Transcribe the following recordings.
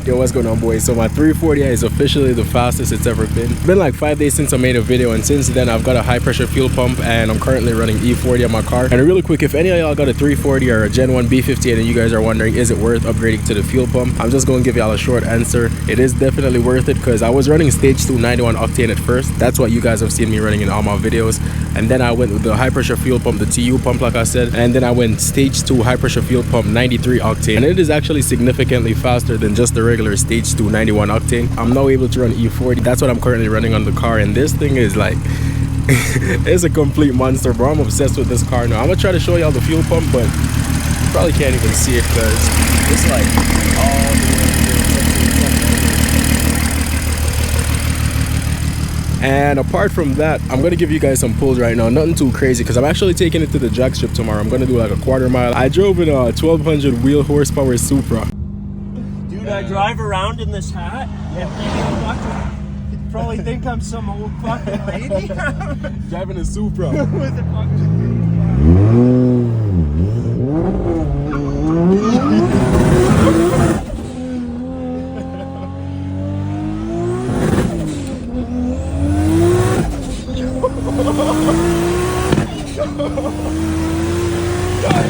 Yo, what's going on, boys? So my 340i is officially the fastest it's ever been. It's been like 5 days since I made a video, and since then I've got a high pressure fuel pump and I'm currently running E40 on my car. And really quick, if any of y'all got a 340 or a Gen 1 B58 and you guys are wondering is it worth upgrading to the fuel pump, I'm just going to give y'all a short answer. It is definitely worth it, because I was running stage 2 91 octane at first. That's what you guys have seen me running in all my videos. And then I went with the high pressure fuel pump, the TU pump like I said, and then I went stage 2 high pressure fuel pump 93 octane, and it is actually significantly faster than just the regular stage 2 91 octane. I'm now able to run E40. That's what I'm currently running on the car, and this thing is like it's a complete monster, bro. I'm obsessed with this car now. I'm gonna try to show y'all the fuel pump, but you probably can't even see it because it's like all the way. And apart from that, I'm gonna give you guys some pulls right now. Nothing too crazy, because I'm actually taking it to the jack strip tomorrow. I'm gonna do like a quarter mile. I drove in a 1200 wheel horsepower Supra. Dude, I drive around in this hat, and people probably think I'm some old fucking lady. Driving a Supra. With a fucking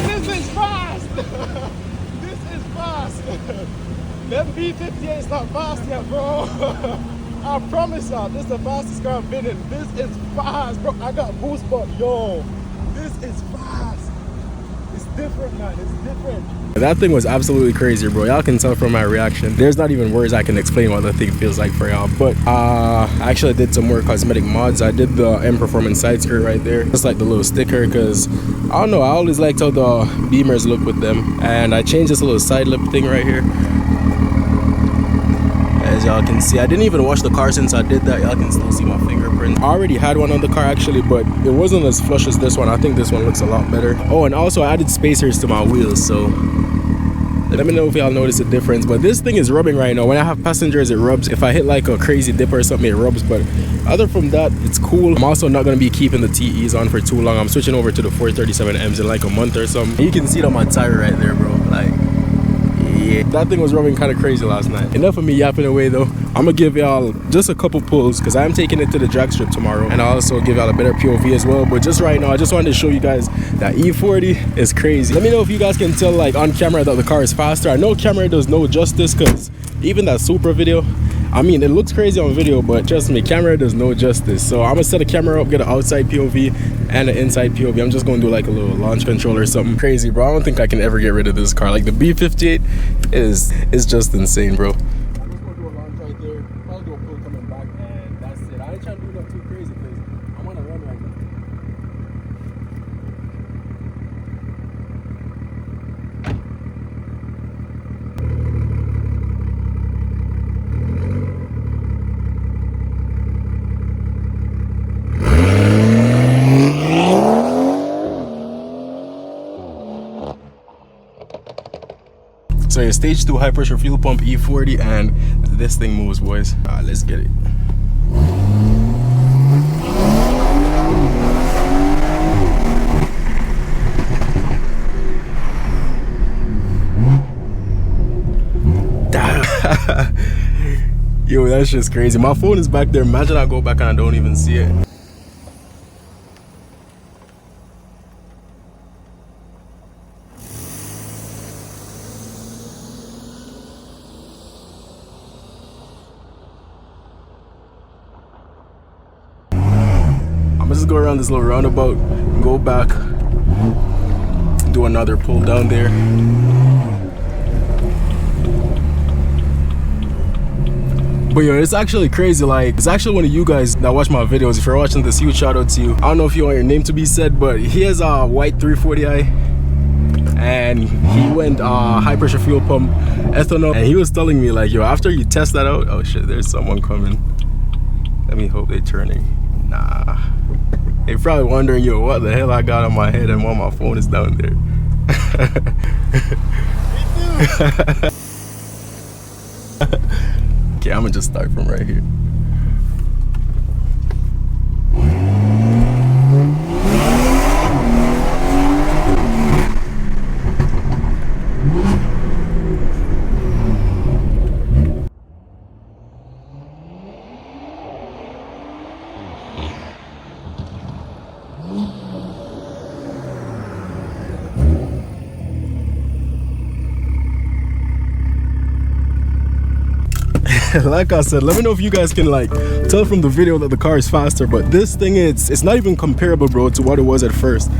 This is fast! This is fast! That B58 is not fast yet, bro. I promise y'all, this is the fastest car I've been in. This is fast, bro. I got boost bump, yo. This is fast. It's different, man. It's different. That thing was absolutely crazy, bro. Y'all can tell from my reaction. There's not even words I can explain what the thing feels like for y'all. But I actually did some more cosmetic mods. I did the M Performance side skirt right there, just like the little sticker, because I don't know, I always liked how the Beamers look with them. And I changed this little side lip thing right here. As y'all can see, I didn't even wash the car since I did that. Y'all can still see my fingerprint. I already had one on the car actually, but it wasn't as flush as this one. I think this one looks a lot better. Oh, and also I added spacers to my wheels, so let me know if y'all notice a difference. But this thing is rubbing right now. When I have passengers, it rubs. If I hit like a crazy dip or something, it rubs. But other from that, it's cool. I'm also not going to be keeping the TEs on for too long. I'm switching over to the 437Ms in like a month or something. You can see it on my tire right there, bro. Like, yeah, that thing was rubbing kind of crazy last night. Enough of me yapping away though. I'm gonna give y'all just a couple pulls, because I'm taking it to the drag strip tomorrow, and I'll also give y'all a better POV as well. But just right now, I just wanted to show you guys that E40 is crazy. Let me know if you guys can tell like on camera that the car is faster. I know camera does no justice, because even that Supra video, I mean, it looks crazy on video, but trust me, camera does no justice. So I'm gonna set a camera up, get an outside POV and an inside POV. I'm just gonna do like a little launch control or something crazy, bro. I don't think I can ever get rid of this car. Like the B58 is just insane, bro. I'm just gonna do a launch right there. I'll do a pull coming back, and that's it. I ain't trying to do nothing too crazy because I'm on a run right now. So yeah, stage 2 high pressure fuel pump E40, and this thing moves, boys. Let's get it. Yo, that's just crazy. My phone is back there. Imagine I go back and I don't even see it. I'm just go around this little roundabout, go back, do another pull down there. But yo, it's actually crazy. Like, it's actually one of you guys that watch my videos. If you're watching this, huge shout out to you. I don't know if you want your name to be said, but he has a white 340i, and he went high pressure fuel pump ethanol, and he was telling me like, yo, after you test that out, oh shit, there's someone coming. Let me hope they're turning. Nah. They're probably wondering, yo, what the hell I got on my head and why my phone is down there. Me too. Okay, I'm gonna just start from right here. like I said, let me know if you guys can like tell from the video that the car is faster, but this thing, it's not even comparable, bro, to what it was at first.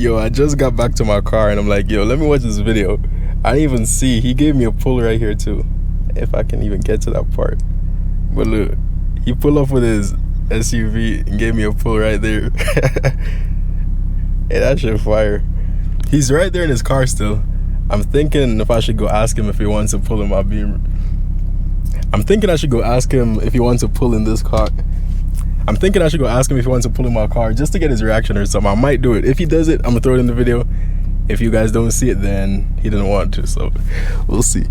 Yo, I just got back to my car and I'm like, yo, let me watch this video. I didn't even see. He gave me a pull right here too. If I can even get to that part. But look, he pulled up with his SUV and gave me a pull right there. Hey, that shit fire. He's right there in his car still. I'm thinking if I should go ask him if he wants to pull in my Beamer. I'm thinking I should go ask him if he wants to pull in this car. I'm thinking I should go ask him if he wants to pull in my car just to get his reaction or something. I might do it. If he does it, I'm gonna throw it in the video. If you guys don't see it, then he didn't want to, so we'll see.